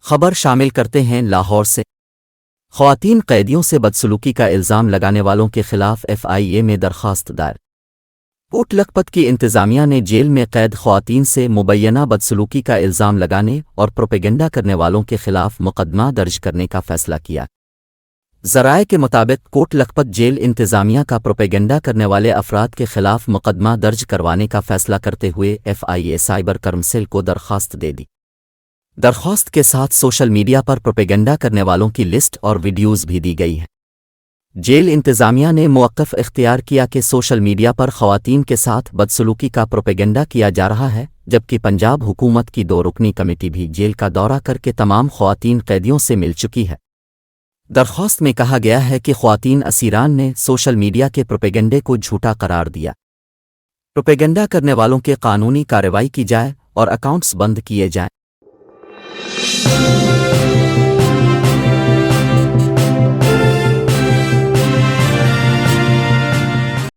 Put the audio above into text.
خبر شامل کرتے ہیں لاہور سے۔ خواتین قیدیوں سے بدسلوکی کا الزام لگانے والوں کے خلاف FIA میں درخواست دائر۔ کوٹ لکھپت کی انتظامیہ نے جیل میں قید خواتین سے مبینہ بدسلوکی کا الزام لگانے اور پروپیگنڈا کرنے والوں کے خلاف مقدمہ درج کرنے کا فیصلہ کیا۔ ذرائع کے مطابق کوٹ لکھپت جیل انتظامیہ کا پروپیگنڈا کرنے والے افراد کے خلاف مقدمہ درج کروانے کا فیصلہ کرتے ہوئے FIA سائبر کرم سیل کو درخواست دے دی۔ درخواست کے ساتھ سوشل میڈیا پر پروپیگنڈا کرنے والوں کی لسٹ اور ویڈیوز بھی دی گئی ہے۔ جیل انتظامیہ نے موقف اختیار کیا کہ سوشل میڈیا پر خواتین کے ساتھ بدسلوکی کا پروپیگنڈا کیا جا رہا ہے، جبکہ پنجاب حکومت کی 2 رکنی کمیٹی بھی جیل کا دورہ کر کے تمام خواتین قیدیوں سے مل چکی ہے۔ درخواست میں کہا گیا ہے کہ خواتین اسیران نے سوشل میڈیا کے پروپیگنڈے کو جھوٹا قرار دیا۔ پروپیگنڈا کرنے والوں کے قانونی کارروائی کی جائے اور اکاؤنٹس بند کیے جائیں۔